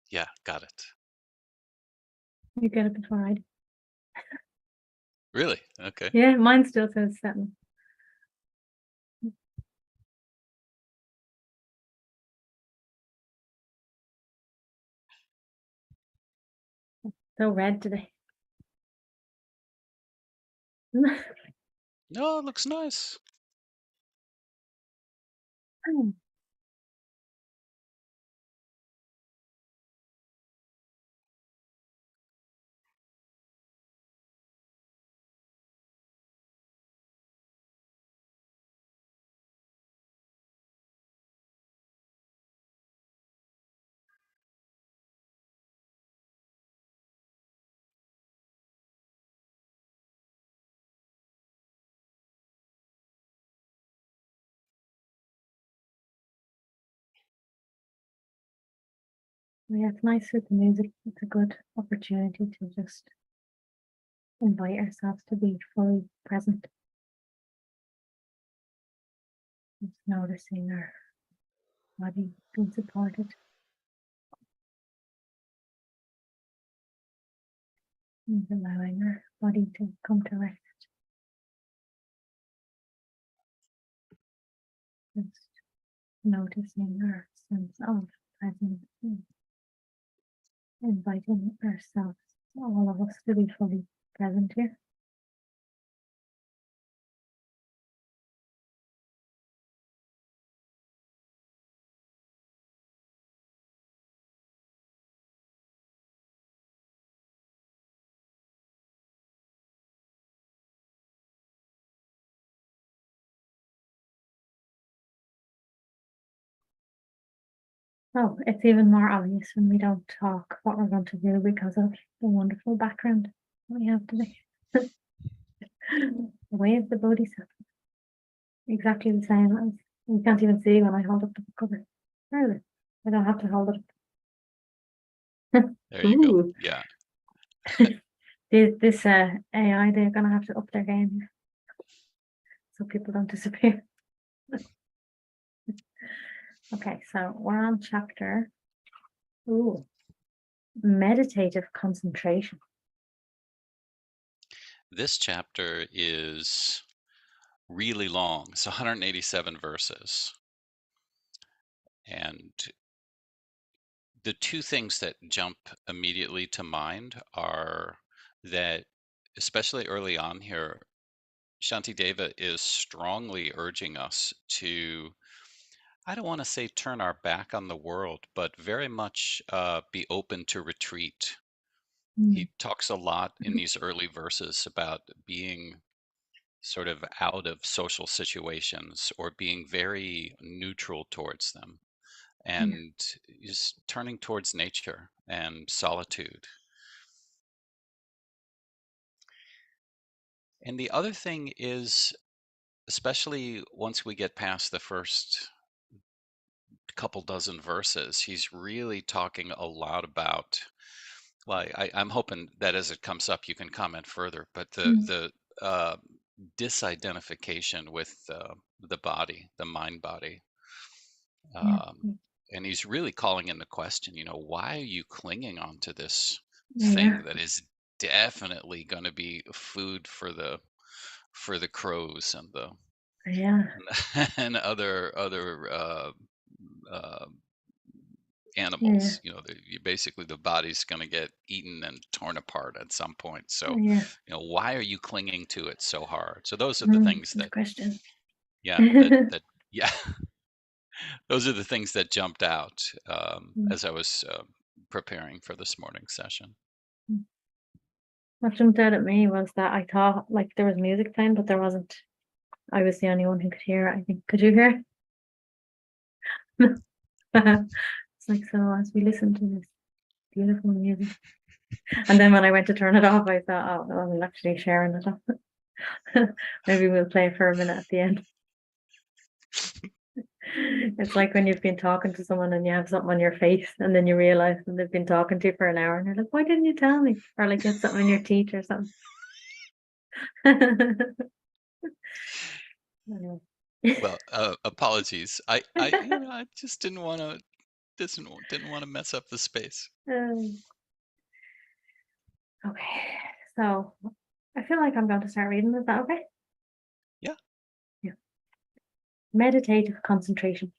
Yeah, got it. You get it before I do. Really? Okay. Yeah, mine still says 7. So red today. No, it looks nice. Yeah, it's nice with the music. It's a good opportunity to just invite ourselves to be fully present. Just noticing our body being supported and allowing our body to come to rest. Just noticing our sense of presence and inviting ourselves, all of us, to be fully present here. Oh, it's even more obvious when we don't talk what we're going to do because of the wonderful background we have today. The Way of the Bodhisattva. Exactly the same as you can't even see when I hold up the cover. Really? I don't have to hold it up. There you go. Ooh. Yeah. This AI, they're gonna have to up their game here so people don't disappear. Okay, so we're on chapter meditative concentration. This chapter is really long. It's 187 verses. And the two things that jump immediately to mind are that, especially early on here, Shantideva is strongly urging us to, I don't want to say turn our back on the world, but very much be open to retreat. Mm. He talks a lot in these early verses about being sort of out of social situations or being very neutral towards them Yeah, and just turning towards nature and solitude. And the other thing is, especially once we get past the first couple dozen verses, he's really talking a lot about, well, I'm hoping that as it comes up, you can comment further, but mm, the disidentification with the body, the mind body. yeah, Um, and he's really calling into question, why are you clinging on to this yeah, thing that is definitely going to be food for the crows and the yeah, and other uh, yeah, animals. Basically the body's going to get eaten and torn apart at some point. So, yeah. why are you clinging to it so hard? So those are the Mm, things good that, question. yeah, that yeah, those are the things that jumped out Mm, as I was preparing for this morning's session. mm. What jumped out at me was that I thought like there was music playing, but there wasn't. I was the only one who could hear it, I think. Could you hear it? It's like, so as we listen to this beautiful music. And then when I went to turn it off, I thought, oh, well, we're actually sharing it off. Maybe we'll play for a minute at the end. It's like when you've been talking to someone and you have something on your face, and then you realize that they've been talking to you for an hour, and you're like, why didn't you tell me? Or like you had something in your teeth or something. Anyway. Well, apologies. I just didn't want to Didn't want to mess up the space. Um, okay, so I feel like I'm going to start reading. Is that okay? Yeah. Yeah. Meditative concentration.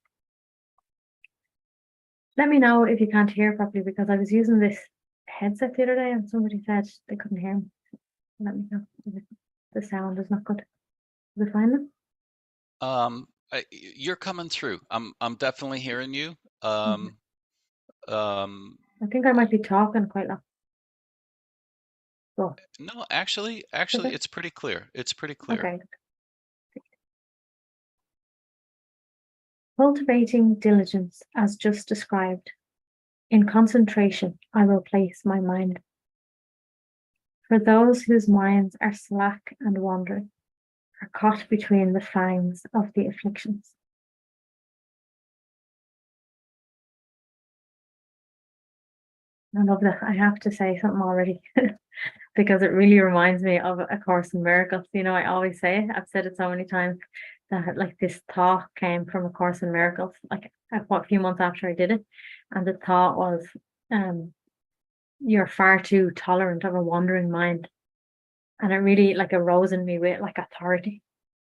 Let me know if you can't hear properly because I was using this headset the other day and somebody said they couldn't hear me. Let me know if the sound is not good. Is it fine then? You're coming through. I'm definitely hearing you. Mhm. Um, I think I might be talking quite loud. So, no, actually, okay. it's pretty clear. It's pretty clear. Okay. Cultivating diligence as just described. In concentration, I will place my mind. For those whose minds are slack and wandering, are caught between the fangs of the afflictions. I love that. I have to say something already because it really reminds me of A Course in Miracles. You know, I always say it, I've said it so many times that like this thought came from A Course in Miracles, like a few months after I did it. And the thought was, um, you're far too tolerant of a wandering mind. And it really like arose in me with like authority,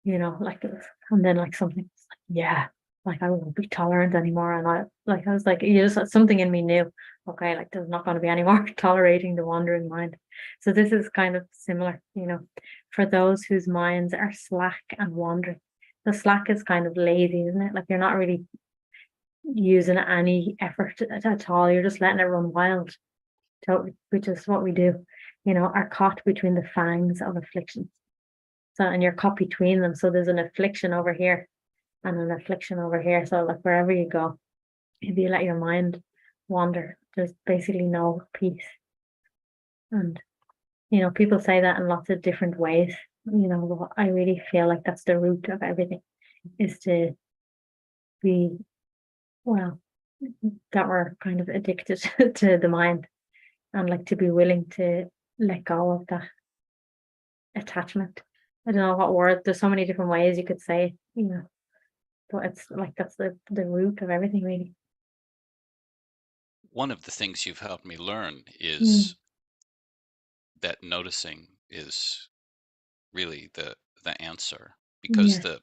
you know, like it was, and then like something was like, yeah, like I won't be tolerant anymore. And I was like, you just something in me knew, okay, like there's not going to be any more tolerating the wandering mind. So this is kind of similar, you know, for those whose minds are slack and wandering. The slack is kind of lazy, isn't it? Like you're not really using any effort at all. You're just letting it run wild, which is what we do, you know, are caught between the fangs of afflictions. So, and you're caught between them. So there's an affliction over here and an affliction over here. So, like wherever you go, if you let your mind wander, there's basically no peace. And, you know, people say that in lots of different ways. You know, I really feel like that's the root of everything is to be, well, that we're kind of addicted to the mind and like to be willing to let go of that attachment. I don't know what word, there's so many different ways you could say it, you know, but it's like that's the root of everything, really. One of the things you've helped me learn Mm, is that noticing is really the answer, because yeah,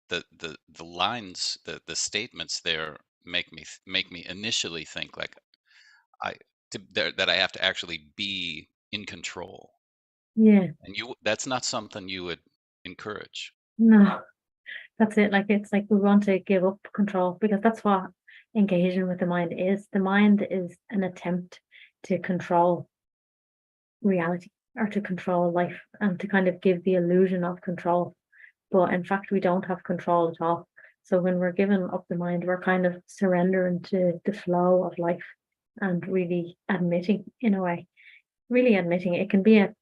the lines, the statements there make me initially think like I that I have to actually be in control, yeah, and you that's not something you would encourage. no, that's it. Like it's like we want to give up control because that's what engaging with the mind is. The mind is an attempt to control reality or to control life and to kind of give the illusion of control. But in fact, we don't have control at all. So when we're giving up the mind, we're kind of surrendering to the flow of life and really admitting, in a way, really admitting it can be a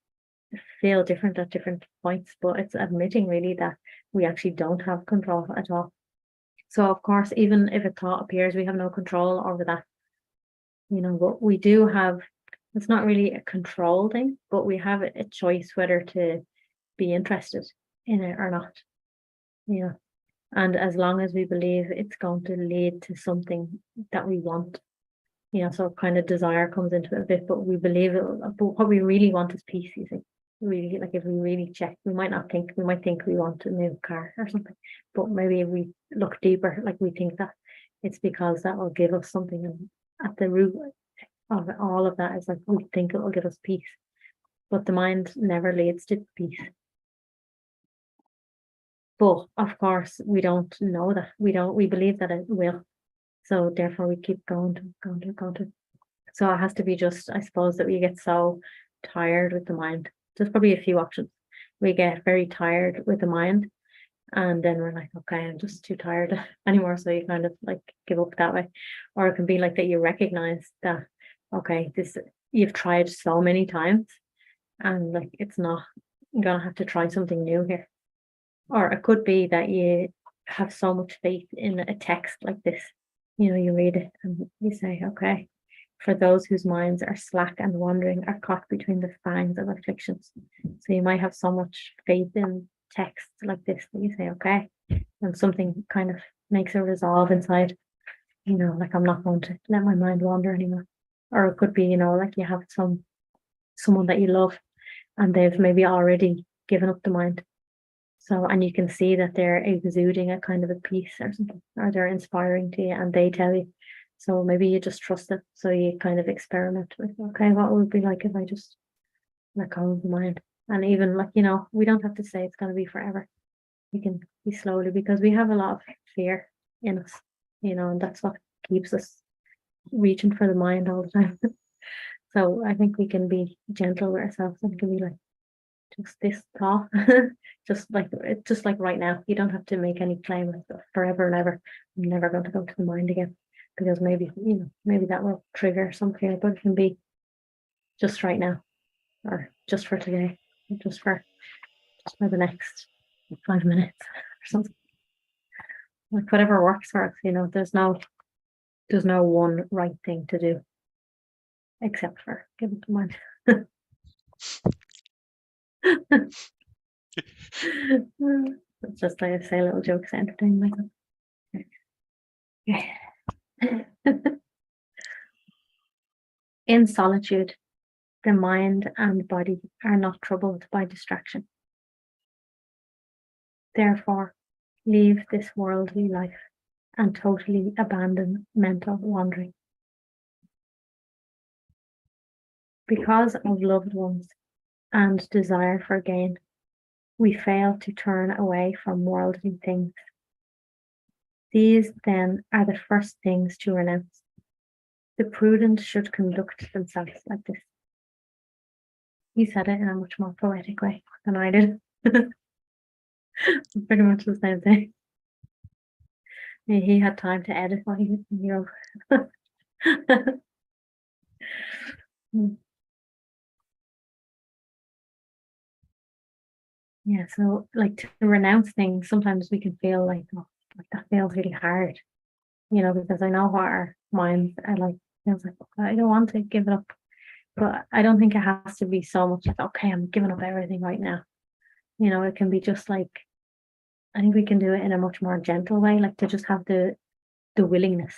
feel different at different points, but it's admitting really that we actually don't have control at all. So of course, even if a thought appears, we have no control over that, you know, but we do have, it's not really a control thing, but we have a choice whether to be interested in it or not, you know. And as long as we believe it's going to lead to something that we want, you know, so kind of desire comes into it a bit, but we believe it, but what we really want is peace, you see. Really, like if we really check, we might not think, we might think we want a new car or something, but maybe if we look deeper, like we think that it's because that will give us something. And at the root of all of that is like we think it will give us peace, but the mind never leads to peace. But of course, we don't know that. We believe that it will. So therefore we keep going to, going to, going to. So it has to be just, I suppose, that we get so tired with the mind. There's probably a few options. We get very tired with the mind, and then we're like, okay, I'm just too tired anymore. So you kind of like give up that way. Or it can be like that you recognize that, okay, this you've tried so many times and like it's not, you're gonna have to try something new here. Or it could be that you have so much faith in a text like this. You know, you read it and you say, okay, for those whose minds are slack and wandering are caught between the fangs of afflictions. So you might have so much faith in texts like this that you say, okay, and something kind of makes a resolve inside. like I'm not going to let my mind wander anymore. Or it could be, like you have someone that you love and they've maybe already given up the mind. So, and you can see that they're exuding a kind of a peace or something, or they're inspiring to you and they tell you. So maybe you just trust it. So you kind of experiment with, okay, what would it be like if I just let go of the mind? And even like, we don't have to say it's going to be forever. We can be slowly because we have a lot of fear in us, and that's what keeps us reaching for the mind all the time. So I think we can be gentle with ourselves and can be like, just this thought, just like right now. You don't have to make any claim of forever and ever. I'm never going to go to the mind again because maybe that will trigger some fear, but it can be just right now or just for today, or just for the next 5 minutes or something. Like whatever works for us, there's no one right thing to do except for give it to mind. It's just like I say little jokes to entertain myself. In solitude, the mind and body are not troubled by distraction. Therefore, leave this worldly life and totally abandon mental wandering. Because of loved ones and desire for gain, we fail to turn away from worldly things. These, then, are the first things to renounce. The prudent should conduct themselves like this. He said it in a much more poetic way than I did. Pretty much the same thing. He had time to edit what he wrote. Yeah, so like to renounce things, sometimes we can feel like, oh, like that feels really hard, because I know what our minds are like. Feels like, "Okay, I don't want to give it up," but I don't think it has to be so much like, okay, I'm giving up everything right now. It can be just like, I think we can do it in a much more gentle way, like to just have the willingness,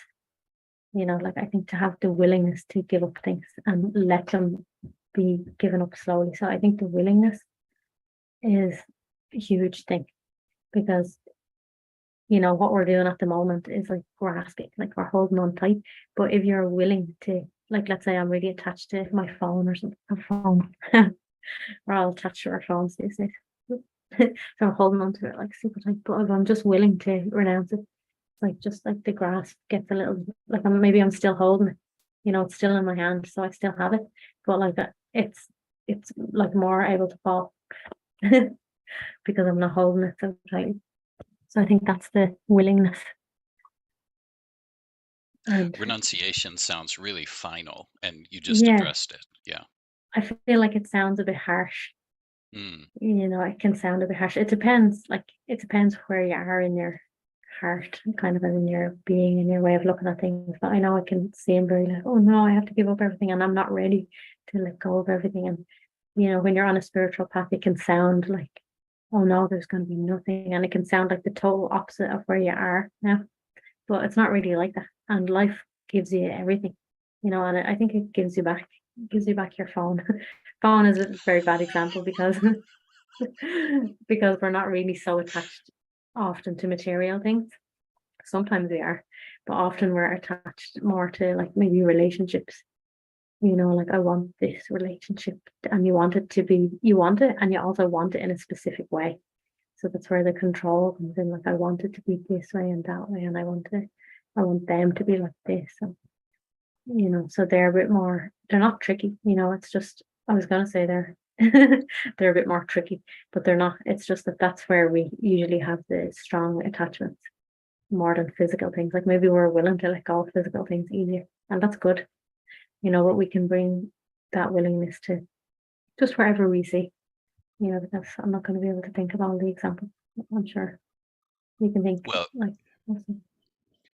like I think to have the willingness to give up things and let them be given up slowly. So I think the willingness is a huge thing because what we're doing at the moment is like grasping, like we're holding on tight. But if you're willing to, like, let's say I'm really attached to my phone or something, a phone, we're all attached to our phones these days. So I'm holding on to it like super tight. But if I'm just willing to renounce it, like just like the grasp gets a little, like maybe I'm still holding it, it's still in my hand, so I still have it. But like it's like more able to fall because I'm not holding it so tightly. So I think that's the willingness. And Renunciation sounds really final, and you just yeah, addressed it. Yeah. I feel like it sounds a bit harsh. Mm. It can sound a bit harsh. It depends where you are in your heart, kind of in your being, in your way of looking at things. But I know it can seem very like, oh no, I have to give up everything and I'm not ready to let go of everything. And when you're on a spiritual path, it can sound like, oh no, there's going to be nothing. And it can sound like the total opposite of where you are now. But it's not really like that. And life gives you everything, and I think it gives you back your phone. Phone is a very bad example because because we're not really so attached often to material things. Sometimes we are, but often we're attached more to like maybe relationships. Like I want this relationship and you want it and you also want it in a specific way. So that's where the control comes in. Like I want it to be this way and that way, and I want them to be like this. And so they're a bit more, they're not tricky, it's just, I was gonna say they're they're a bit more tricky, but they're not. It's just that that's where we usually have the strong attachments more than physical things. Like maybe we're willing to let go of physical things easier, and that's good. But we can bring that willingness to just wherever we see, because I'm not going to be able to think of all the examples. I'm sure you can think Well, like awesome.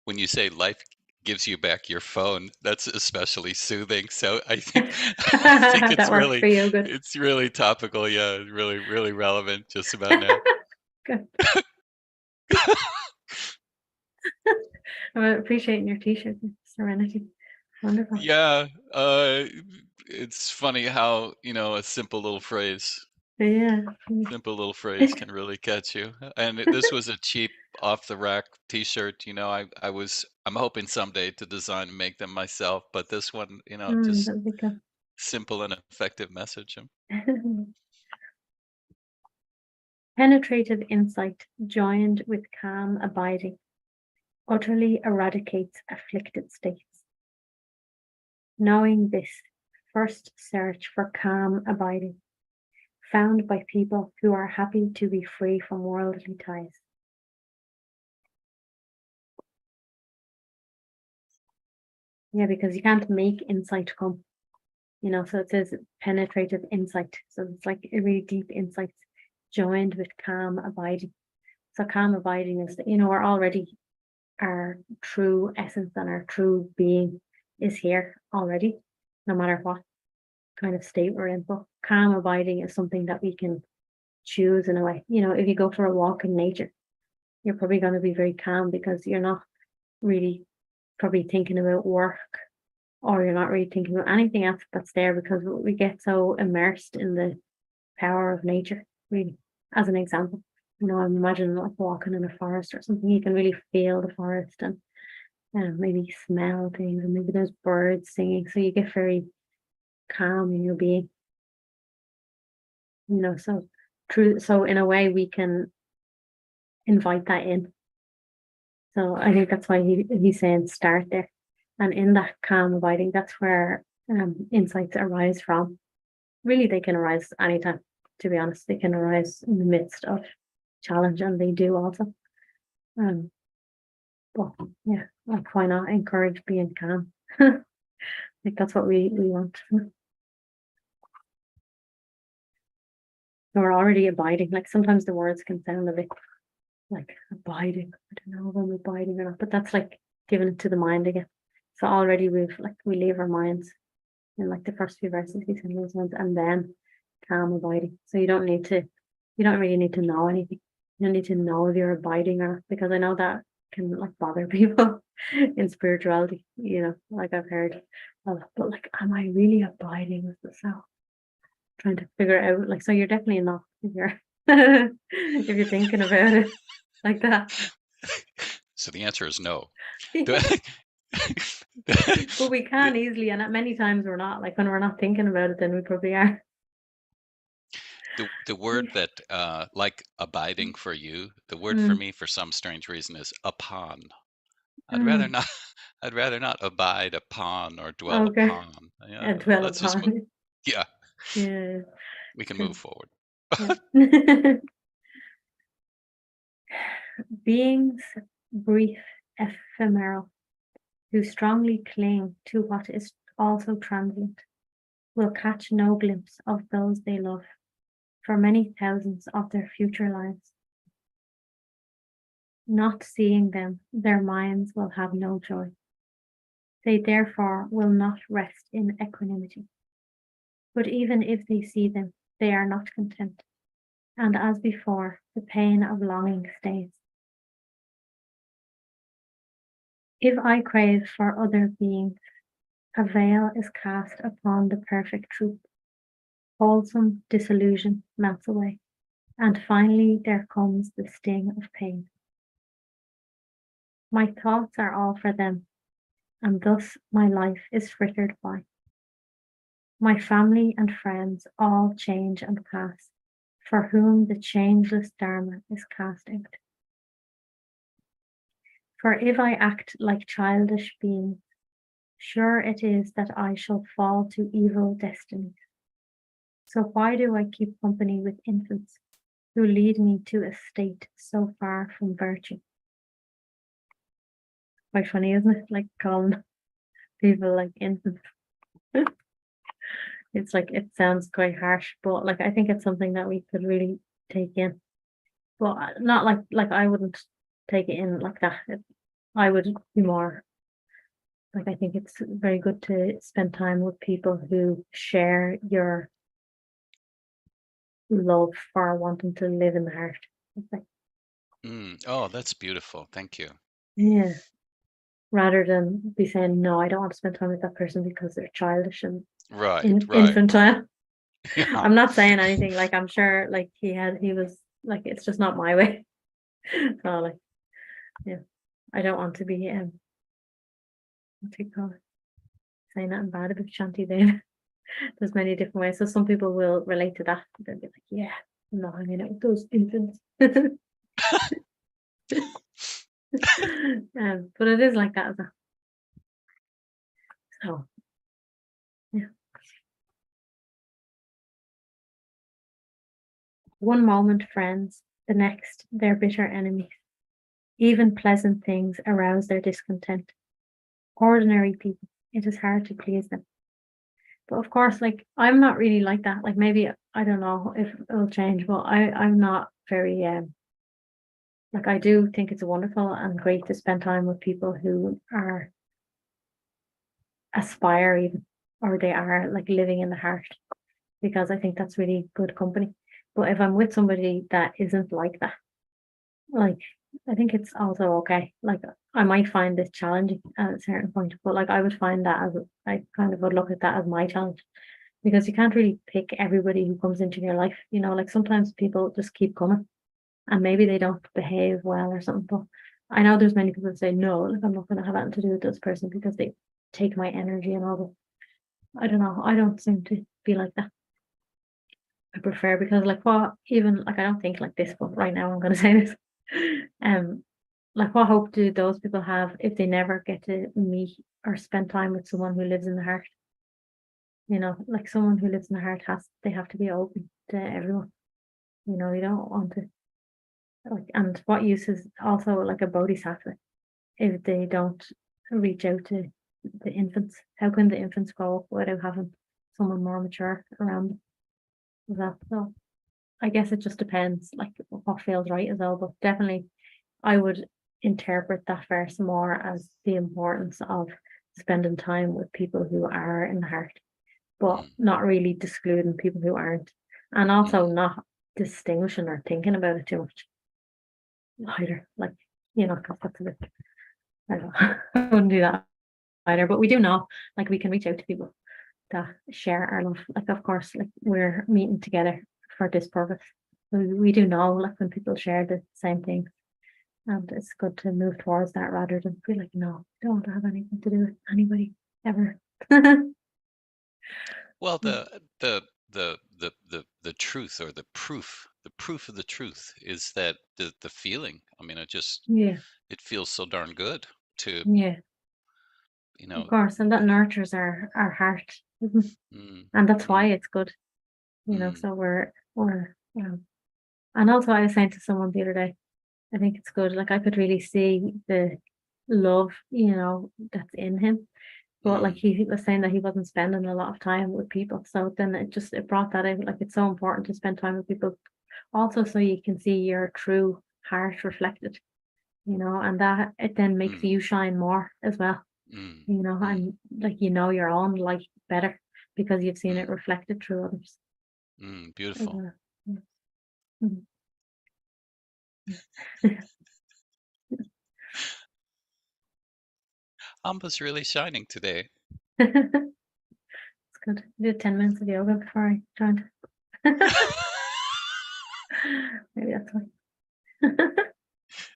when you say life gives you back your phone, that's especially soothing. So I think I think That works for you. Good. it's really topical. Yeah, really really relevant just about now. Good. I'm appreciating your t-shirt, Serenity. Wonderful. Yeah, it's funny how, a Yeah. simple little phrase can really catch you. And this was a cheap off the rack t-shirt, I'm hoping someday to design and make them myself, but this one, just That'd be good. simple and effective message. Penetrative insight joined with calm abiding utterly eradicates afflicted states. Knowing this, first search for calm abiding, found by people who are happy to be free from worldly ties. Yeah, because you can't make insight come, so it says penetrative insight. So it's like a really deep insight joined with calm abiding. So calm abiding is that, we're already, our true essence and our true being is here already, no matter what kind of state we're in. But calm abiding is something that we can choose in a way. If you go for a walk in nature, you're probably going to be very calm because you're not really probably thinking about work, or you're not really thinking about anything else that's there, because we get so immersed in the power of nature, really. As an example, I'm imagining like walking in a forest or something, you can really feel the forest and maybe smell things, and maybe there's birds singing, so you get very calm in your being, so true. So in a way we can invite that in. So I think that's why he's saying start there. And in that calm abiding, that's where insights arise from. Really, they can arise anytime, to be honest. They can arise in the midst of challenge, and they do also. Um, but yeah, like why not encourage being calm? Like that's what we want. We're already abiding. Like sometimes the words can sound a bit like abiding. I don't know if I'm abiding or not, but that's like giving it to the mind again. So already we leave our minds in like the first few verses, these kind those ones, and then calm abiding. So you don't really need to know anything. You don't need to know if you're abiding or not, because I know that can like bother people in spirituality, like I've heard. But like, am I really abiding with the self? Trying to figure it out. Like, so you're definitely not if you're if you're thinking about it like that. So the answer is no. But The we can easily, and at many times we're not. Like when we're not thinking about it, then we probably are. the word that, like abiding for you, the word for Mm, me for some strange reason is upon. I'd rather mm, not I'd rather not abide upon or dwell okay. upon. And dwell Let's just upon it. yeah, Yeah, we can move true. forward. Yeah. Beings brief, ephemeral, who strongly cling to what is also transient, will catch no glimpse of those they love for many thousands of their future lives. Not seeing them, their minds will have no joy. They therefore will not rest in equanimity. But even if they see them, they are not content, and as before, the pain of longing stays. If I crave for other beings, a veil is cast upon the perfect truth. Wholesome disillusion melts away, and finally there comes the sting of pain. My thoughts are all for them, and thus my life is frittered by. My family and friends all change and pass, for whom the changeless Dharma is cast out. For if I act like childish beings, sure it is that I shall fall to evil destinies. So why do I keep company with infants who lead me to a state so far from virtue? Quite funny, isn't it? Like calling people like infants. It's like it sounds quite harsh, but like I think it's something that we could really take in. Well, not like I wouldn't take it in like that. I would be more like, I think it's very good to spend time with people who share your love for wanting to live in the heart. It's like, Oh, that's beautiful. Thank you. yeah. rather than be saying, no, I don't want to spend time with that person because they're childish and Right, right. infantile. Yeah. I'm not saying anything, like I'm sure like he was like, it's just not my way. So like, yeah, I don't want to be what do you call it? Saying nothing bad about Shanti Dave. There's many different ways. So some people will relate to that. They'll be like, yeah, I'm not hanging out with those infants. But it is like that as well. So yeah. One moment friends, the next their bitter enemies. Even pleasant things arouse their discontent. Ordinary people, it is hard to please them. But of course, like I'm not really like that. Like maybe I don't know if it'll change, but I'm not very like I do think it's wonderful and great to spend time with people who are aspire even, or they are like living in the heart, because I think that's really good company. But if I'm with somebody that isn't like that, like I think it's also okay. Like I might find this challenging at a certain point, but like I would find that as I kind of would look at that as my challenge, because you can't really pick everybody who comes into your life. Like sometimes people just keep coming and maybe they don't behave well or something. But I know there's many people that say no, like I'm not going to have anything to do with this person because they take my energy and all that. I don't know. I don't seem to be like that. I prefer, because like what even like I don't think like this, but right now I'm gonna say this. Um like what hope do those people have if they never get to meet or spend time with someone who lives in the heart? Like someone who lives in the heart they have to be open to everyone. You don't want to like, and what use is also like a bodhisattva if they don't reach out to the infants? How can the infants grow up without having someone more mature around that? So I guess it just depends, like what feels right as well. But definitely, I would interpret that verse more as the importance of spending time with people who are in the heart, but Mm, not really excluding people who aren't, and also mm. not distinguishing or thinking about it too much either. Like, because that's a bit, I don't know, I wouldn't do that either. But we do know, like, we can reach out to people that share our love. Like, of course, like we're meeting together for this purpose. We do know, like, when people share the same thing, and it's good to move towards that rather than feel like, no, I don't want to have anything to do with anybody ever. Well, the truth, or the proof of the truth is that the feeling. I mean, Yeah, it feels so darn good to, yeah, you of know, course, and that nurtures our heart, mm, and that's why mm, it's good. mm, So we're and also I was saying to someone the other day, I think it's good. Like I could really see the love, that's in him. But like mm, he was saying that he wasn't spending a lot of time with people. So then it brought that out. Like it's so important to spend time with people also so you can see your true heart reflected, and that it then makes mm, you shine more as well, mm, mm, and like your own light better because you've seen it mm, reflected through others as beautiful. well. Yeah. Mhm. Amba's really shining today. It's good. I did 10 minutes of yoga before I joined. Maybe that's why.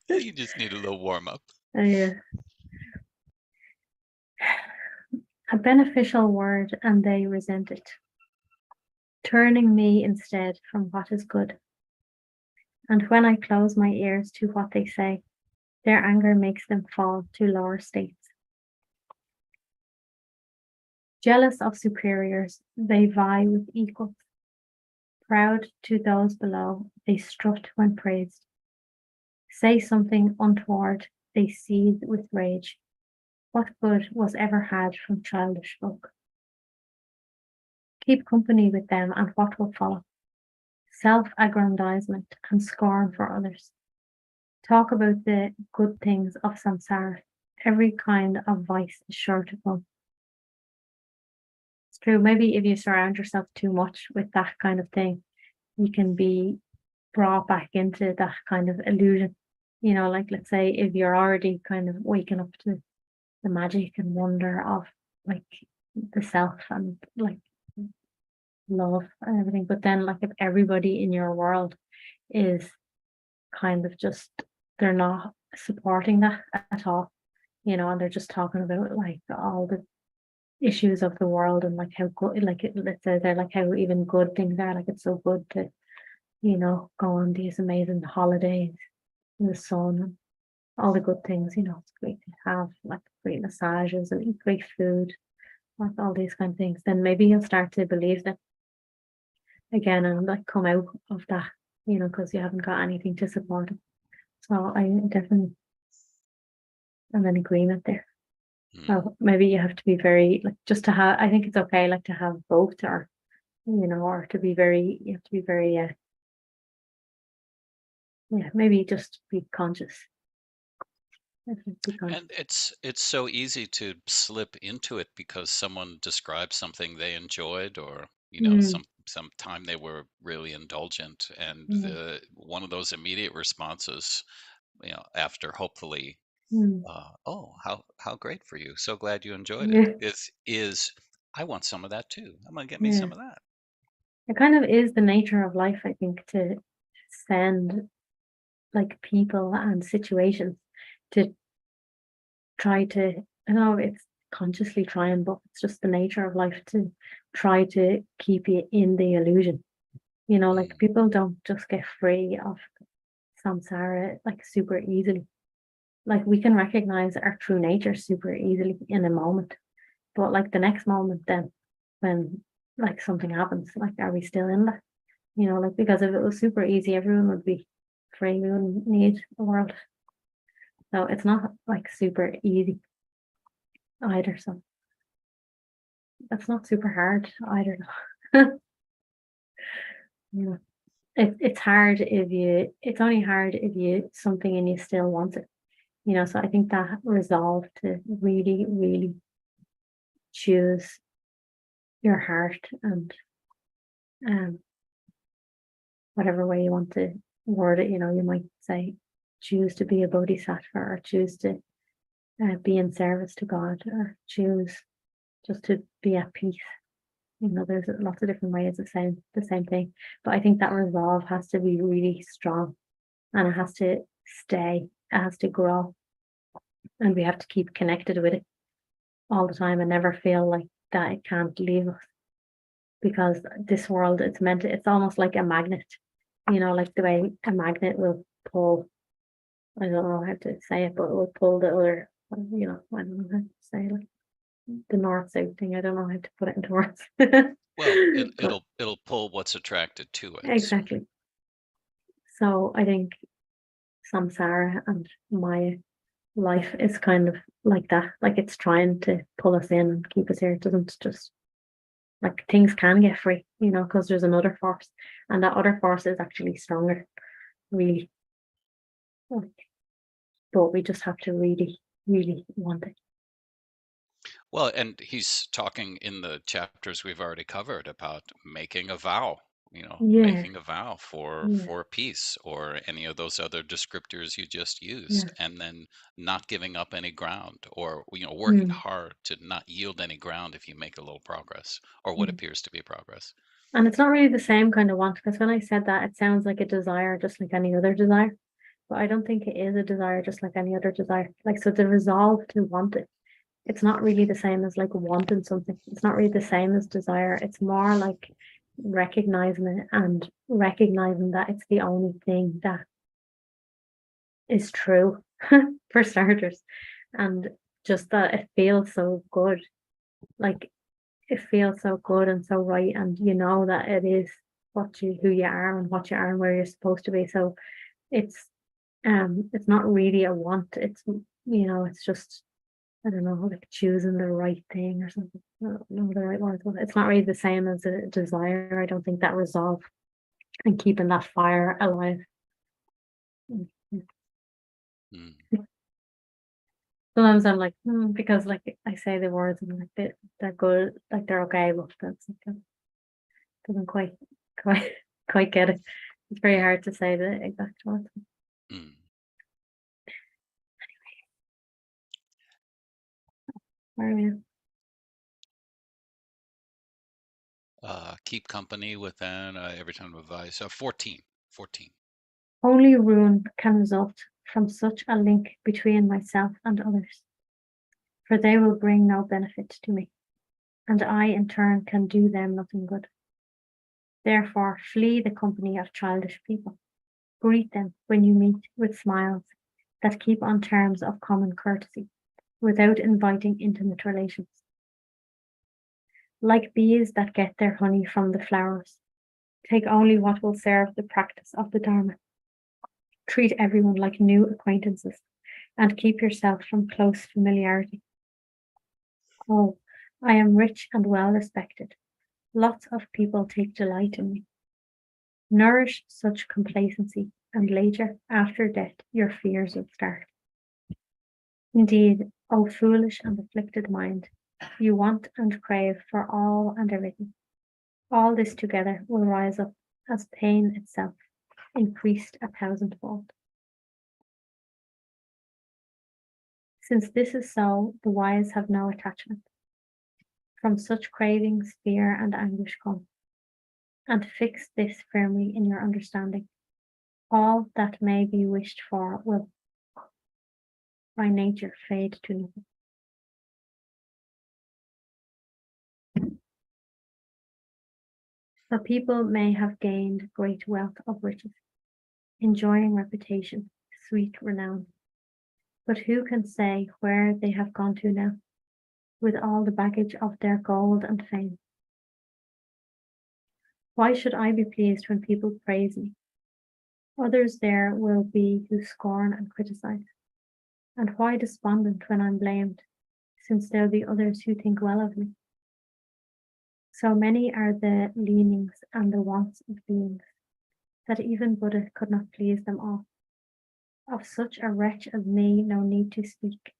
You just need a little warm up. Yeah. A beneficial word and they resent it, turning me instead from what is good. And when I close my ears to what they say, their anger makes them fall to lower states. Jealous of superiors, they vie with equals. Proud to those below, they strut when praised. Say something untoward, they seethe with rage. What good was ever had from childish folk? Keep company with them, and what will follow? Self-aggrandizement and scorn for others. Talk about the good things of samsara. Every kind of vice is sure to come. It's true. Maybe if you surround yourself too much with that kind of thing, you can be brought back into that kind of illusion. Like let's say if you're already kind of waking up to the magic and wonder of like the self and like love and everything. But then like if everybody in your world is kind of just they're not supporting that at all, and they're just talking about like all the issues of the world and like how good like let's say they're like how even good things are, like it's so good to, go on these amazing holidays in the sun and all the good things, it's great to have like great massages and eat great food, like all these kind of things, then maybe you'll start to believe that again and like come out of that, because you haven't got anything to support it. So I definitely am in agreement there. Mm. So maybe you have to be very like just to have. I think it's okay like to have both, or or to be very. You have to be very. Yeah, maybe just be conscious. Definitely be conscious. And it's so easy to slip into it because someone described something they enjoyed, or Mm, some time they were really indulgent, and yeah, the one of those immediate responses, after hopefully, mm, oh, how great for you, so glad you enjoyed it, yeah, is I want some of that too, I'm gonna get me yeah. some of that. It kind of is the nature of life, I think, to send like people and situations to try to. I know it's consciously trying, but it's just the nature of life to try to keep you in the illusion. Like Mm, people don't just get free of samsara like super easily. Like we can recognize our true nature super easily in a moment. But like the next moment then when like something happens, like are we still in that? Like because if it was super easy, everyone would be free. We wouldn't need a world. So it's not like super easy either. So that's not super hard either. you know. It's hard if you it's only hard if you something and you still want it. So I think that resolve to really, really choose your heart and um whatever way you want to word it, you might say choose to be a bodhisattva or choose to be in service to God or choose just to be at peace. There's lots of different ways of saying the same thing. But I think that resolve has to be really strong and it has to stay, it has to grow, and we have to keep connected with it all the time and never feel like that it can't leave us because this world it's almost like a magnet, like the way a magnet will pull. I don't know how to say it, but it will pull the other, I don't know how to say like the north south thing. I don't know how to put it into words. well, But it'll pull what's attracted to it, so. exactly. So I think samsara and my life is kind of like that. Like it's trying to pull us in and keep us here. It doesn't just like things can get free, because there's another force, and that other force is actually stronger, really. Like, but we just have to really, really want it. Well, and he's talking in the chapters we've already covered about making a vow, Yeah, making a vow for yeah, for peace, or any of those other descriptors you just yeah. used, and then not giving up any ground, or working Mm, hard to not yield any ground if you make a little progress or what yeah. appears to be progress. And it's not really the same kind of want, because when I said that, it sounds like a desire, just like any other desire. But I don't think it is a desire, just like any other desire. Like, so the resolve to want it, it's not really the same as like wanting something. It's not really the same as desire. It's more like recognizing it and recognizing that it's the only thing that is true for starters. And just that it feels so good. Like it feels so good and so right. And you know that it is who you are and what you are and where you're supposed to be. So it's it's not really a want. It's just I don't know, like choosing the right thing or something. I don't know the right words, but it's not really the same as a desire. I don't think that resolve and keeping that fire alive. Mm, mm. Mm. Sometimes I'm like, because like I say the words and like they're good, like they're okay, but that's like, doesn't quite quite get it. It's very Mm. hard to say the exact words. Mm. Where are we now? Keep company within every time of advice. 14. 14. Only ruin can result from such a link between myself and others, for they will bring no benefit to me, and I in turn can do them nothing good. Therefore, flee the company of childish people. Greet them when you meet with smiles that keep on terms of common courtesy, without inviting intimate relations. Like bees that get their honey from the flowers, take only what will serve the practice of the Dharma. Treat everyone like new acquaintances, and keep yourself from close familiarity. Oh, I am rich and well respected. Lots of people take delight in me. Nourish such complacency, and later, after death, your fears will start. Indeed, O foolish and afflicted mind, you want and crave for all and everything. All this together will rise up as pain itself, increased 1,000-fold. Since this is so, the wise have no attachment. From such cravings, fear and anguish come. And fix this firmly in your understanding. All that may be wished for will by nature fade to nothing. For people may have gained great wealth of riches, enjoying reputation, sweet renown. But who can say where they have gone to now, with all the baggage of their gold and fame? Why should I be pleased when people praise me? Others there will be who scorn and criticize. And why despondent when I'm blamed, since there'll be others who think well of me? So many are the leanings and the wants of beings, that even Buddha could not please them all. Of such a wretch as me, no need to speak.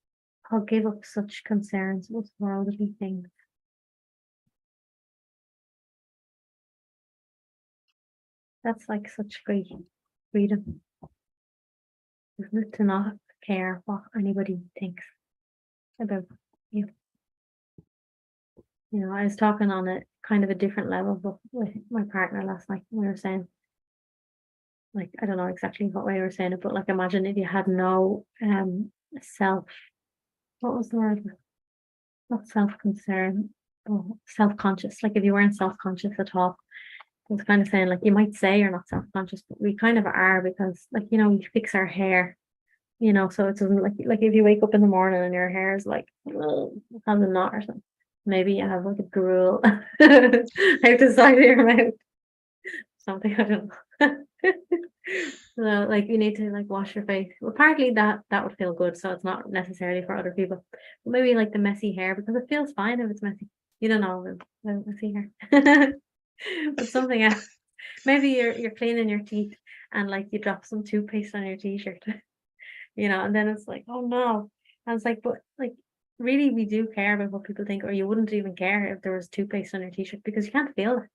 I'll give up such concerns with worldly things. That's like such great freedom, isn't it? To not care what anybody thinks about you. You know, I was talking on a kind of a different level with my partner last night. We were saying, like, I don't know exactly what way we were saying it, but like, imagine if you had no self, what was the word? Not self-concern, oh, self-conscious. Like if you weren't self-conscious at all. I was kind of saying, like, you might say you're not self-conscious, but we kind of are, because, like, you know, we fix our hair, you know, so it doesn't, like if you wake up in the morning and your hair is like, ugh, has a knot or something, maybe you have like a drool out the side of your mouth, something, I don't know. So like you need to like wash your face. Well, partly that would feel good, so it's not necessarily for other people. But maybe like the messy hair, because it feels fine if it's messy. You don't know with messy hair. But something else. Maybe you're cleaning your teeth and like you drop some toothpaste on your t-shirt, you know, and then it's like, oh no. I was like, but like really we do care about what people think, or you wouldn't even care if there was toothpaste on your t-shirt, because you can't feel it.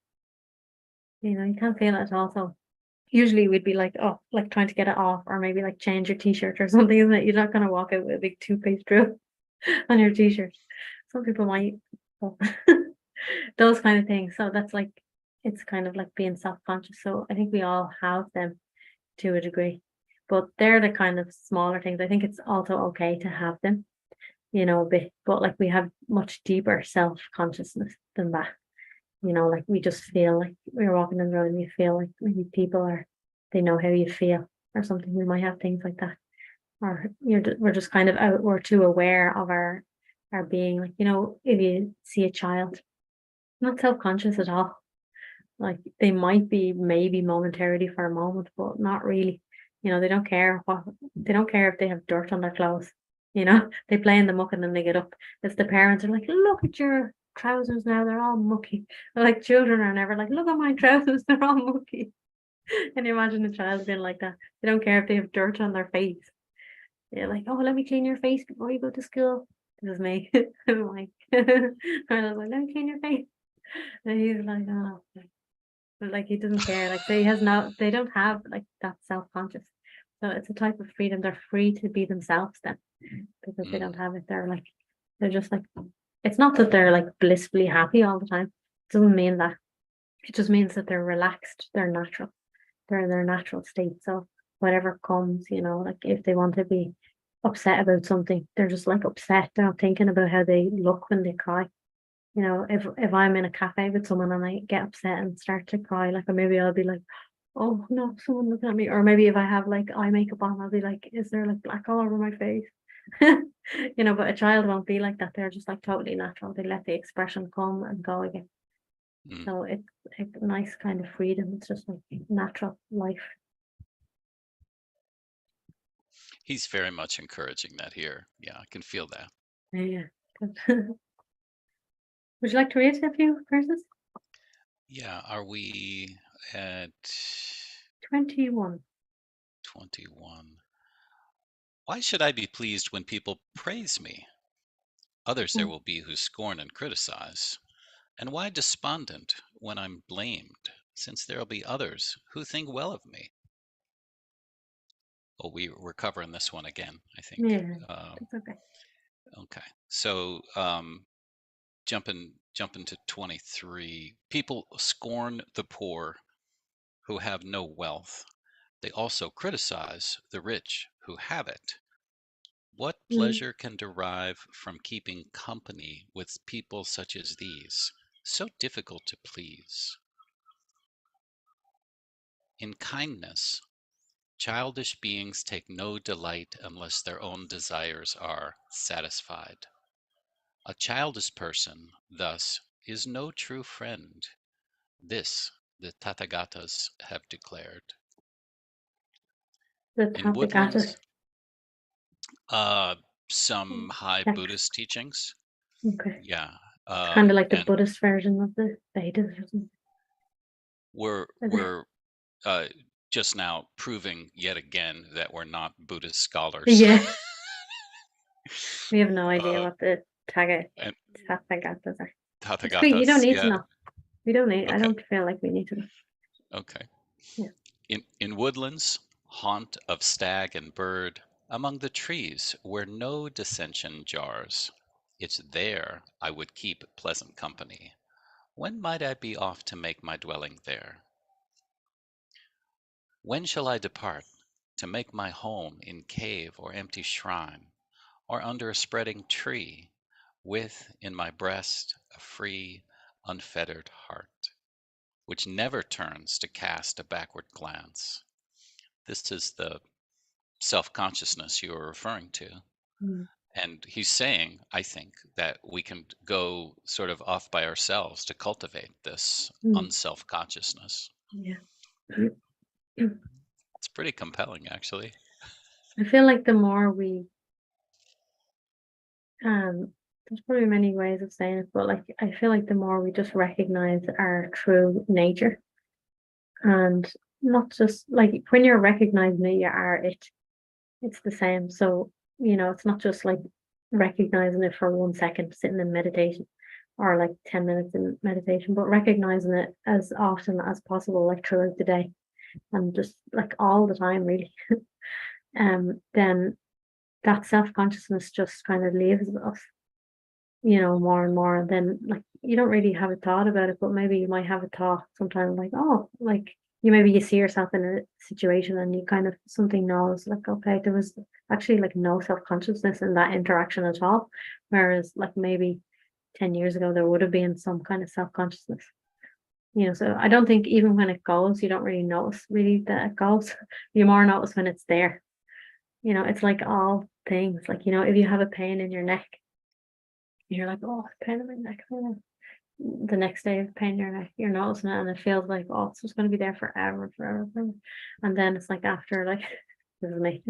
You know, you can't feel it at all. So usually we'd be like, oh, like trying to get it off, or maybe like change your t-shirt or something, isn't it? You're not gonna walk out with a big toothpaste drill on your t-shirt. Some people might, but those kind of things. So that's like, it's kind of like being self-conscious. So I think we all have them to a degree, but they're the kind of smaller things. I think it's also okay to have them, you know, but like we have much deeper self-consciousness than that. You know, like we just feel like we're walking in the road and we feel like maybe people are, they know how you feel or something. We might have things like that, or we're just kind of out, we're too aware of our being. Like, you know, if you see a child, not self-conscious at all. Like they might be maybe momentarily for a moment, but not really. You know, they don't care if they have dirt on their clothes. You know, they play in the muck and then they get up. It's the parents are like, look at your trousers now, they're all mucky. Like children are never like, look at my trousers, they're all mucky. Can you imagine a child being like that? They don't care if they have dirt on their face. They're like, oh, let me clean your face before you go to school. This is me. I'm like, I was like, let me clean your face. And he's like, oh, but like he doesn't care. Like they has no, they don't have like that self-conscious. So it's a type of freedom. They're free to be themselves then, because they Mm. don't have it. They're like, They're just like, it's not that they're like blissfully happy all the time. It doesn't mean that. It just means that they're relaxed, they're natural, they're in their natural state. So whatever comes, like if they want to be upset about something, they're just like upset. They're not thinking about how they look when they cry. If I'm in a cafe with someone and I get upset and start to cry, like, or maybe I'll be like, oh no, someone looking at me. Or maybe if I have like eye makeup on, I'll be like, is there like black all over my face? But a child won't be like that. They're just like totally natural. They let the expression come and go again. Mm. So it's a nice kind of freedom. It's just like natural life. He's very much encouraging that here. Yeah, I can feel that. Yeah. Good. Would you like to read a few verses? Yeah, are we at 21. 21? Why should I be pleased when people praise me? Others there Mm, will be who scorn and criticize. And why despondent when I'm blamed, since there'll be others who think well of me? Oh, we're covering this one again, I think. yeah, that's okay. Okay, so jumping to 23. People scorn the poor who have no wealth. They also criticize the rich who have it. What Mm, pleasure can derive from keeping company with people such as these, so difficult to please? In kindness, childish beings take no delight unless their own desires are satisfied. A childish person, thus, is no true friend. This the Tathagatas have declared. the In Tathagata. woodlands, some high Text. Buddhist teachings, Okay. yeah, It's kind of like the and Buddhist version of the Vedas or something. we're uh, just now proving yet again that we're not Buddhist scholars. Yeah, we have no idea uh, what the and Tathagatas are. It's great. You don't Tathagatas, need to yeah, know. We don't need. I okay, don't feel like we need to know. okay. Yeah. In woodlands, haunt of stag and bird, among the trees where no dissension jars, it's there I would keep pleasant company. When might I be off to make my dwelling there? When shall I depart to make my home in cave or empty shrine, or under a spreading tree, with in my breast a free, unfettered heart, which never turns to cast a backward glance? This is the self consciousness you are referring to. Mm, And he's saying, I think, that we can go sort of off by ourselves to cultivate this mm, unself consciousness. yeah. It's pretty compelling, actually. I feel like the more we there's probably many ways of saying it, but like I feel like the more we just recognize our true nature and not just like when you're recognizing that you are it, it's the same. So, it's not just like recognizing it for 1 second sitting in meditation or like 10 minutes in meditation, but recognizing it as often as possible, like throughout the day and just like all the time, really. Then that self-consciousness just kind of leaves us, more and more. And then like you don't really have a thought about it, but maybe you might have a thought sometime like, oh, like you see yourself in a situation and you kind of something knows like, okay, there was actually like no self-consciousness in that interaction at all. Whereas like maybe 10 years ago there would have been some kind of self-consciousness. So I don't think even when it goes, you don't really notice really that it goes. You more notice when it's there. It's like all things. Like, if you have a pain in your neck, you're like, oh, pain in my neck. Oh. The next day of pain in your neck, you're noticing it and it feels like, oh, it's just going to be there forever, forever, forever. And then it's like after like, this is me.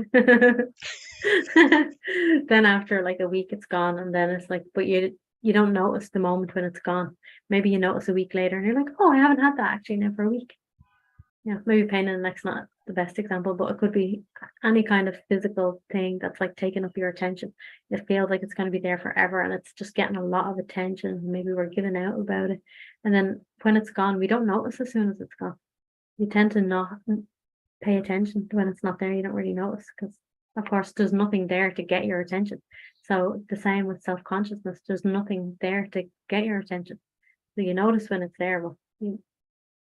Then after like a week it's gone and then it's like, but you don't notice the moment when it's gone. Maybe you notice a week later and you're like, oh, I haven't had that actually now for a week. Maybe pain in the neck's not the best example, but it could be any kind of physical thing that's like taking up your attention. It feels like it's going to be there forever and it's just getting a lot of attention. Maybe we're giving out about it. And then when it's gone, we don't notice as soon as it's gone. You tend to not pay attention when it's not there. You don't really notice because, of course, there's nothing there to get your attention. So the same with self-consciousness, there's nothing there to get your attention. So you notice when it's there, but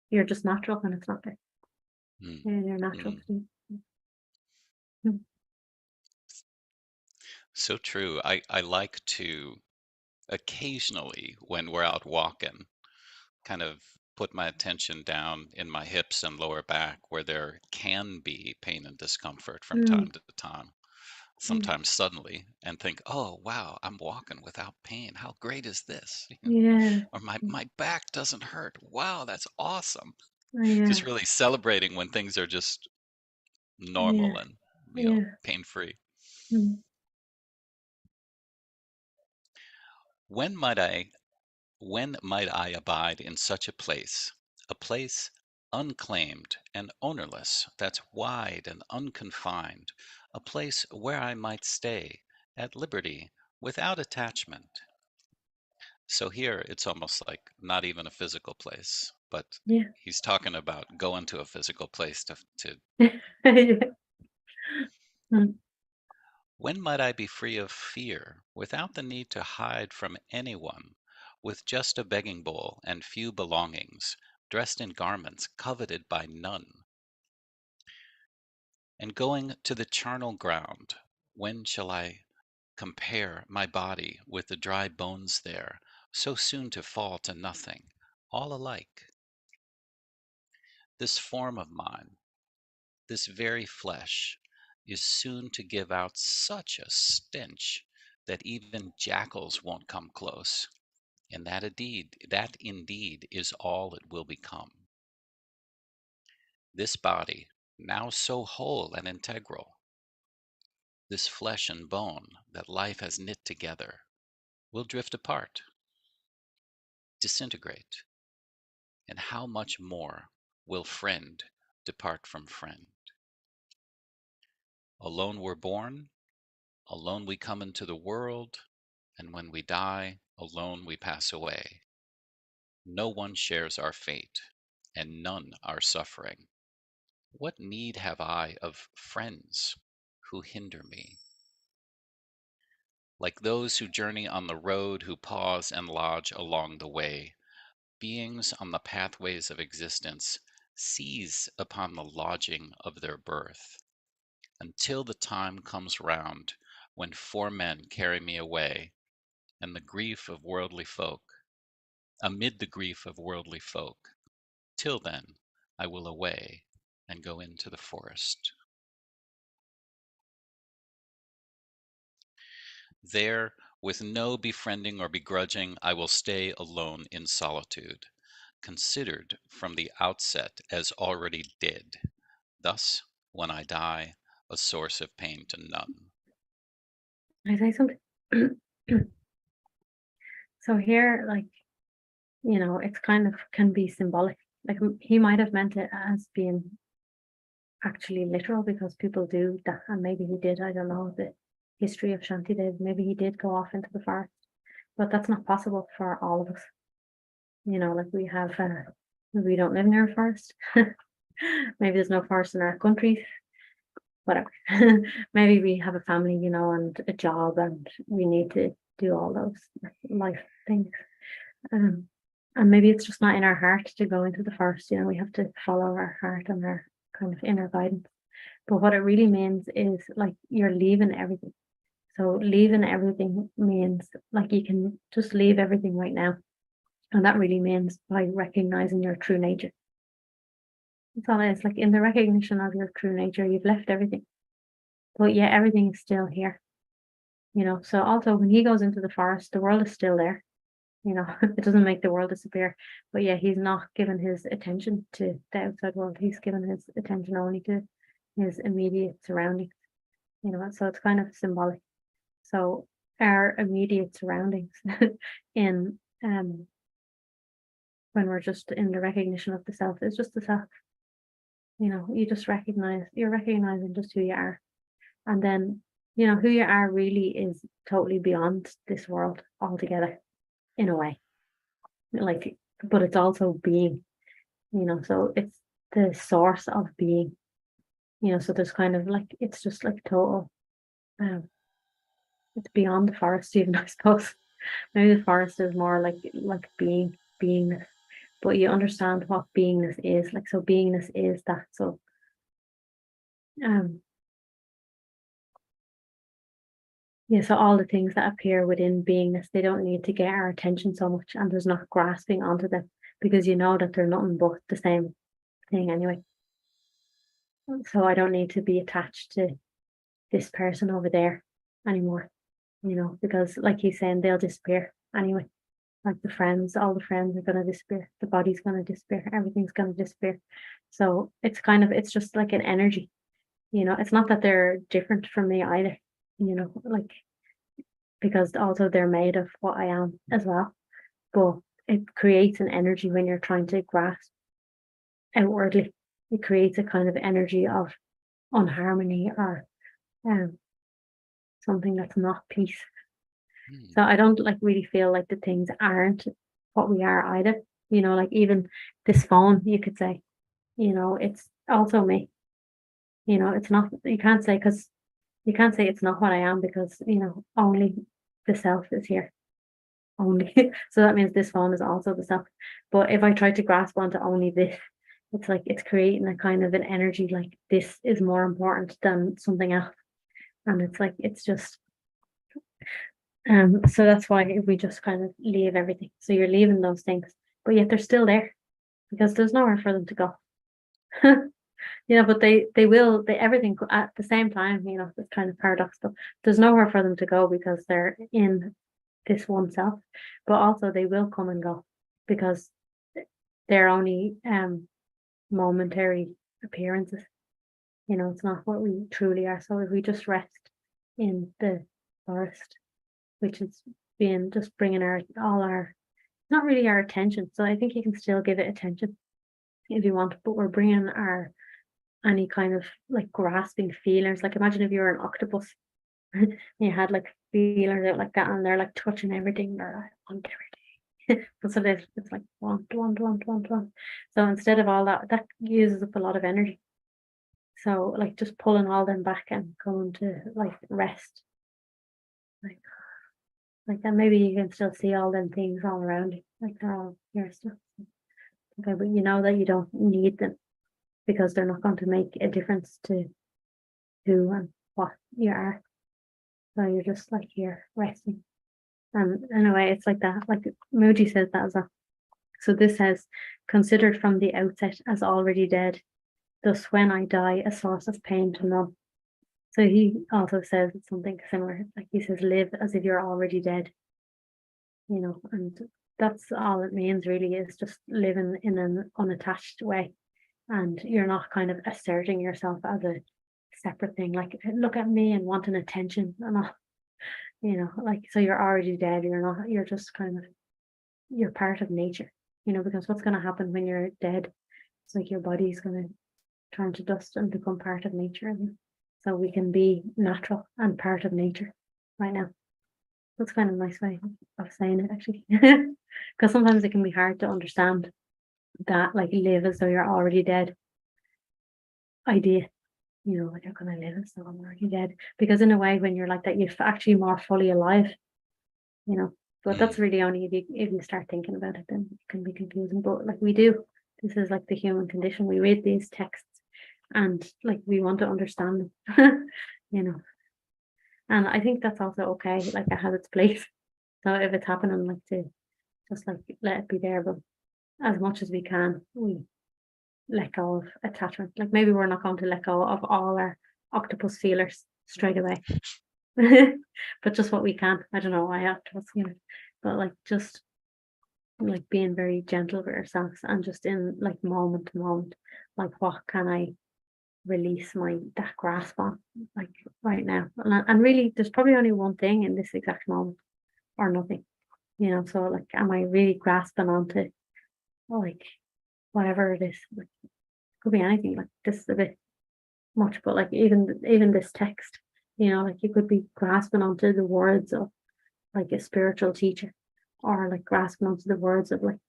you're just natural when it's not there. Mm, And you're natural mm. to mm, So true. I like to occasionally, when we're out walking, kind of put my attention down in my hips and lower back where there can be pain and discomfort from mm, time to time, mm, sometimes suddenly, and think, oh, wow, I'm walking without pain. How great is this? yeah, Or my back doesn't hurt. Wow, that's awesome. yeah, Just really celebrating when things are just yeah, normal and, yeah, pain free. mm, When might I When might I abide in such a place unclaimed and ownerless, that's wide and unconfined, a place where I might stay at liberty without attachment? So here it's almost like not even a physical place, but yeah, he's talking about going to a physical place to yeah, mm, when might I be free of fear without the need to hide from anyone, with just a begging bowl and few belongings, dressed in garments coveted by none? And going to the charnel ground, when shall I compare my body with the dry bones there, so soon to fall to nothing, all alike? This form of mine, this very flesh, is soon to give out such a stench that even jackals won't come close. And that indeed is all it will become. This body, now so whole and integral, this flesh and bone that life has knit together, will drift apart, disintegrate. And how much more will friend depart from friend? Alone we're born, alone we come into the world, and when we die, alone we pass away. No one shares our fate, and none our suffering. What need have I of friends who hinder me? Like those who journey on the road, who pause and lodge along the way, beings on the pathways of existence seize upon the lodging of their birth, until the time comes round when four men carry me away, and the grief of worldly folk, amid the grief of worldly folk. Till then, I will away and go into the forest. There, with no befriending or begrudging, I will stay alone in solitude, considered from the outset as already dead, thus, when I die, a source of pain to none. I say something. So here, like, it's kind of can be symbolic. Like he might have meant it as being actually literal because people do that, and maybe he did. I don't know the history of Shantidev. Maybe he did go off into the forest, but that's not possible for all of us. Like we don't live near a forest. Maybe there's no forest in our countries, whatever. Maybe we have a family, and a job, and we need to do all those life things. Um, and maybe it's just not in our heart to go into the forest. We have to follow our heart and our kind of inner guidance. But what it really means is like you're leaving everything. So leaving everything means like you can just leave everything right now. And that really means by recognizing your true nature. That's all it is. Like in the recognition of your true nature, you've left everything. But yet everything is still here. So also when he goes into the forest, the world is still there. It doesn't make the world disappear. But yeah, he's not given his attention to the outside world. He's given his attention only to his immediate surroundings. So it's kind of symbolic. So our immediate surroundings in when we're just in the recognition of the self is just the self. You're recognizing just who you are. And then, who you are really is totally beyond this world altogether in a way. Like, but it's also being, so it's the source of being, so there's kind of like it's just like total um it's beyond the forest even, I suppose. Maybe the forest is more like beingness, but you understand what beingness is. Like so beingness is that. So um yeah, so all the things that appear within beingness, they don't need to get our attention so much, and there's not grasping onto them because you know that they're nothing but the same thing anyway. So I don't need to be attached to this person over there anymore, because like he's saying, they'll disappear anyway. Like the friends, all the friends are going to disappear. The body's going to disappear. Everything's going to disappear. So it's just like an energy. It's not that they're different from me either, like because also they're made of what I am as well. But it creates an energy when you're trying to grasp outwardly. It creates a kind of energy of unharmony or um, something that's not peace. Hmm. So I don't like really feel like the things aren't what we are either. Like even this phone, you could say, it's also me. It's not, you can't say it's not what I am because, only the self is here. Only. So that means this phone is also the self. But if I try to grasp onto only this, it's like it's creating a kind of an energy like this is more important than something else. And it's like it's just so that's why we just kind of leave everything. So you're leaving those things, but yet they're still there because there's nowhere for them to go. But they will they everything at the same time, it's kind of paradoxical. There's nowhere for them to go because they're in this one self, but also they will come and go because they're only momentary appearances. It's not what we truly are. So if we just rest in the forest, which is being just bringing our not really our attention. So I think you can still give it attention if you want, but we're bringing our any kind of like grasping feelers. Like imagine if you were an octopus, you had like feelers out like that, and they're like touching everything. They're like, I want everything. That's what it is. It's like want. So instead of all that, that uses up a lot of energy. So like just pulling all them back and going to like rest, like and maybe you can still see all them things all around you, like they're all your stuff. Okay, but you know that you don't need them because they're not going to make a difference to who and what you are. So you're just like here resting. And in a way, it's like that. Like Moody says that as well. So this says, considered from the outset as already dead, thus when I die, a source of pain to none. So he also says something similar. Like he says, live as if you're already dead, and that's all it means really is just living in an unattached way. And you're not kind of asserting yourself as a separate thing, like look at me and wanting attention and all, like so you're already dead. You're just kind of you're part of nature, because what's going to happen when you're dead? It's like your body's going to turn to dust and become part of nature. And so we can be natural and part of nature right now. That's kind of a nice way of saying it actually. Because sometimes it can be hard to understand that like live as though you're already dead idea. Like how can I live as though I'm already dead? Because in a way, when you're like that, you're actually more fully alive, you know. But Hmm. that's really only if you start thinking about it, then it can be confusing. But like we do, this is like the human condition. We read these texts and like we want to understand them, you know. And I think that's also okay, like it has its place. So if it's happening, like to just like let it be there, but as much as we can, we let go of attachment. Like maybe we're not going to let go of all our octopus feelers straight away. But just what we can. I don't know why octopus, but like just like being very gentle with ourselves and just in like moment to moment, like what can I release my that grasp on like right now? And really there's probably only one thing in this exact moment or nothing, so like am I really grasping onto like whatever it is? Like could be anything, like this is a bit much, but like even this text, like you could be grasping onto the words of like a spiritual teacher, or like grasping onto the words of like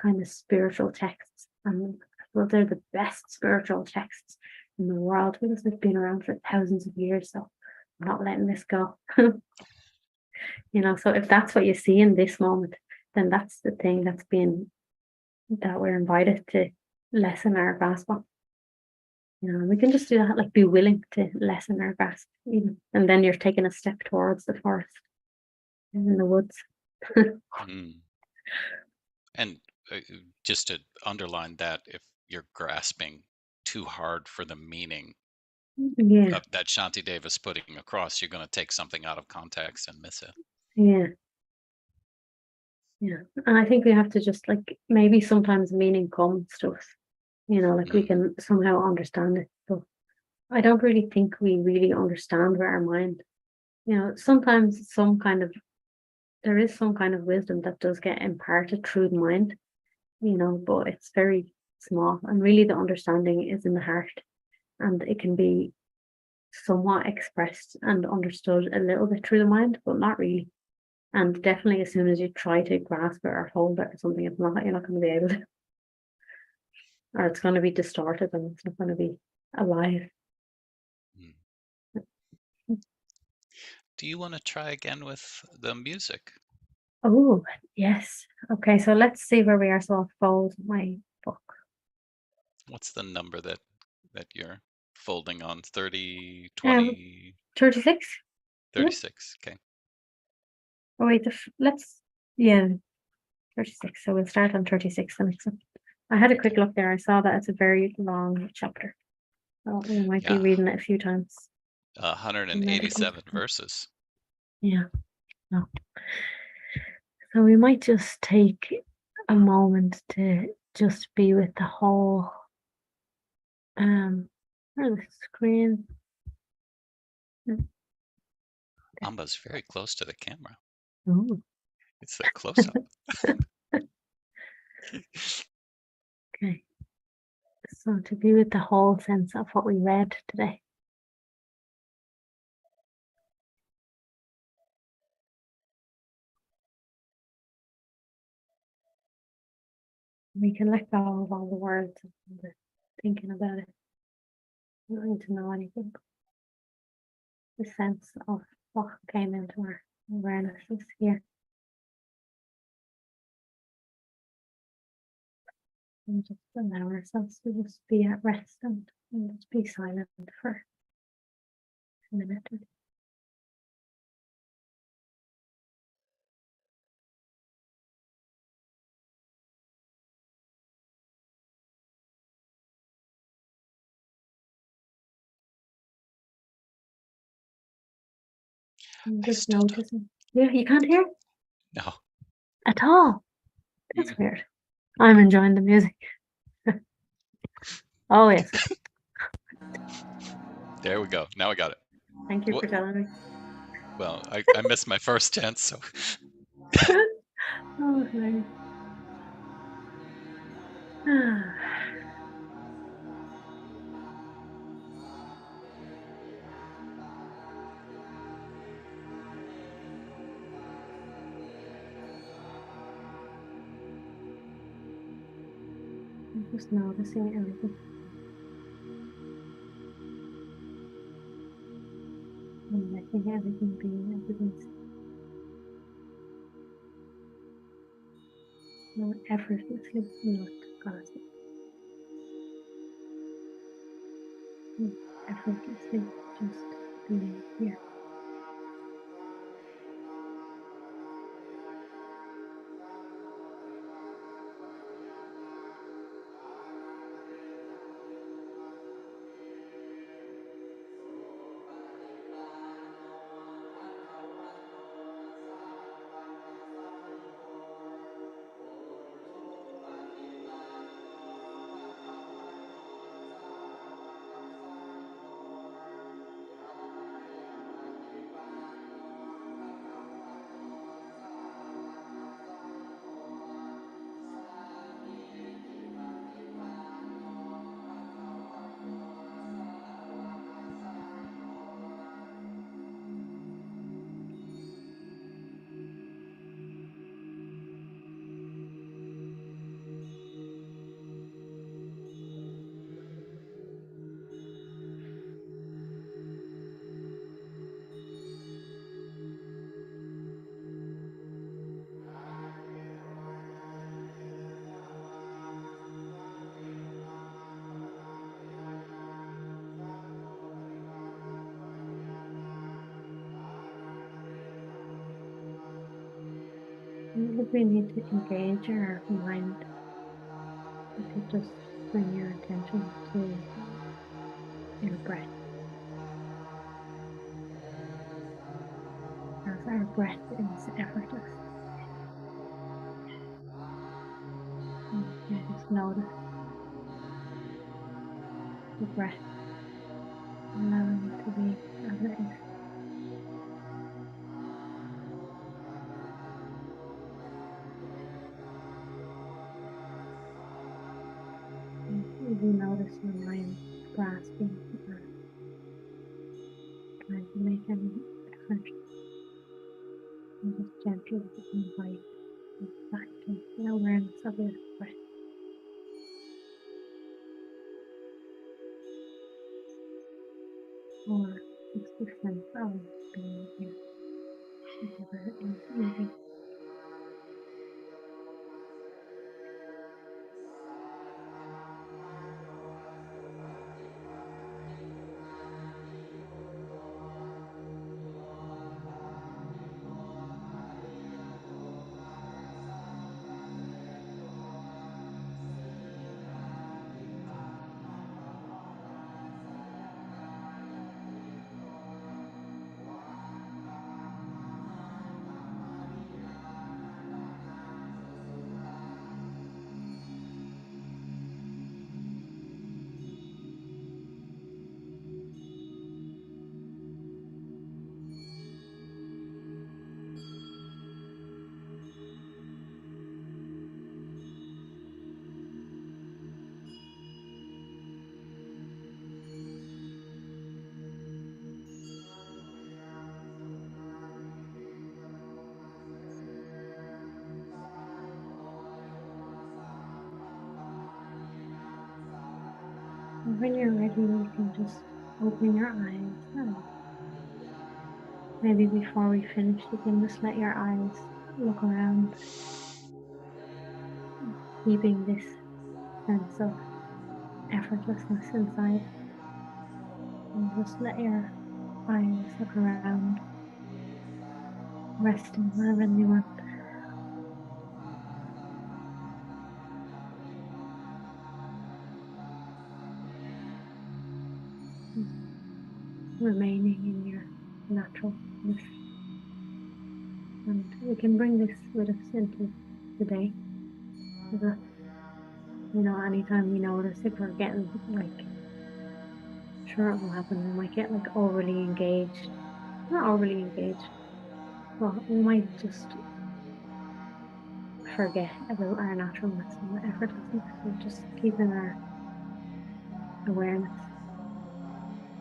kind of spiritual texts. And well, they're the best spiritual texts in the world because they've been around for thousands of years. So I'm not letting this go. So if that's what you see in this moment, then that's the thing that we're invited to lessen our grasp on. We can just do that, like be willing to lessen our grasp, even, and then you're taking a step towards the forest in the woods. Mm. And just to underline that, if you're grasping too hard for the meaning Yeah, that Shantideva is putting across, you're going to take something out of context and miss it. yeah, yeah. And I think we have to just like maybe sometimes meaning comes to us, like we Mm. can somehow understand it. So I don't really think we really understand with our mind. Sometimes there is some kind of wisdom that does get imparted through the mind, but it's very small. And really the understanding is in the heart, and it can be somewhat expressed and understood a little bit through the mind, but not really. And definitely as soon as you try to grasp it or hold it or something, you're not going to be able to, or it's going to be distorted and it's not going to be alive. Mm. Do you want to try again with the music? Oh, yes. Okay, so let's see where we are. So I'll fold my book. What's the number that you're folding on? 30, Um, 20, 36? Yeah. 36? Okay. Oh, wait, yeah, 36. So we'll start on 36 the next one. I had a quick Okay. look there. I saw that it's a very long chapter. So we might be Yeah. reading it a few times. And then it comes 187 back. verses. Yeah. No. So we might just take a moment to just be with the whole or the screen. Amba's very close to the camera. Oh. It's a close up. Okay. So to be with the whole sense of what we read today. We can let go of all the words and the thinking about it. We don't need to know anything. The sense of what came into our awareness is here. And just allow ourselves to just be at rest and just be silent for a minute. And I just still don't. noticing. Yeah, you can't hear No. at all. That's Mm. weird. I'm enjoying the music. Oh, yes. There we go. Now I got it. Thank you What? for telling me. Well, I missed my first tense, so Oh, hilarious. I'm just noticing everything. And letting everything be as it is. Not effortlessly, not causing. Effortlessly, just being here. If we need to engage our mind, you could just bring your attention to your breath. As our breath is effortless, and you just notice the breath, allowing it to be as it is. And if you notice your mind grasping or trying to make any effort, you just gently invite it back to the awareness of your breath, or just the sense of being here, whatever is easy. And when you're ready, you can just open your eyes, and maybe before we finish, you can just let your eyes look around, keeping this sense of effortlessness inside, and just let your eyes look around, resting wherever they want. Just remaining in your naturalness. And we can bring this with us into today. So that, anytime we notice if we're getting sure it will happen, we might get overly engaged. Not overly engaged, but we might just forget about our naturalness and our effortlessness. So just keeping our awareness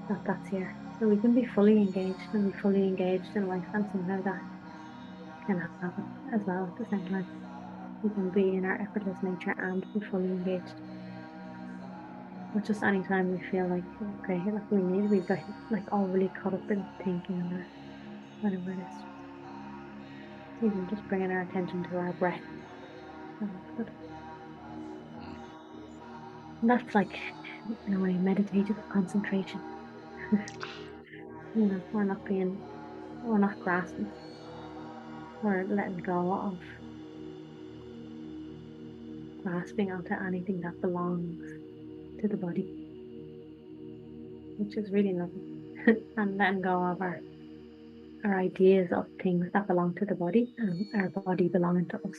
that that's here. So we can be fully engaged and be fully engaged in life, and somehow that can happen as well at the same time. We can be in our effortless nature and be fully engaged. But just anytime we feel okay, we got overly caught up in thinking or whatever it is, even just bringing our attention to our breath. That's good. Mm. And that's in a way meditative concentration. We're not grasping. We're letting go of grasping onto anything that belongs to the body, which is really lovely. And letting go of our ideas of things that belong to the body and our body belonging to us.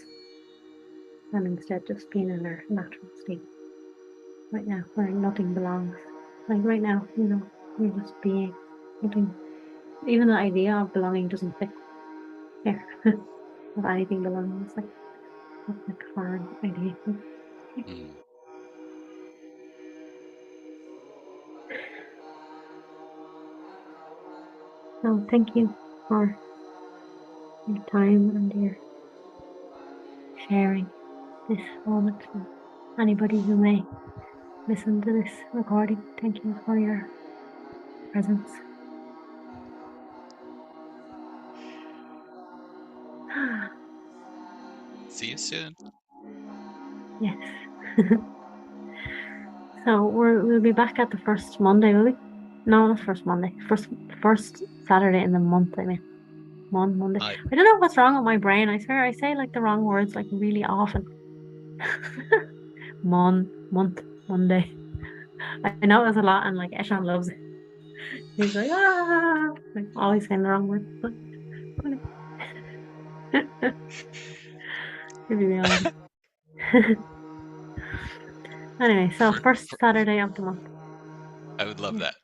And instead just being in our natural state right now where nothing belongs. Like right now, we're just being nothing. Even the idea of belonging doesn't fit here. Of anything belonging. It's that's a foreign idea. Mm. So thank you for your time and your sharing this moment. And anybody who may listen to this recording, thank you for your presence. See you soon. Yes. So we'll be back at the first Monday, will we? No, not first Monday. First Saturday in the month, I mean. Monday. I I don't know what's wrong with my brain. I swear I say like the wrong words like really often. Month, Monday. I know it was a lot, and like Eshan loves it. He's like, like always saying the wrong word. But he'll be real. Anyway, so for, first for Saturday of the month. I would love Yeah. that.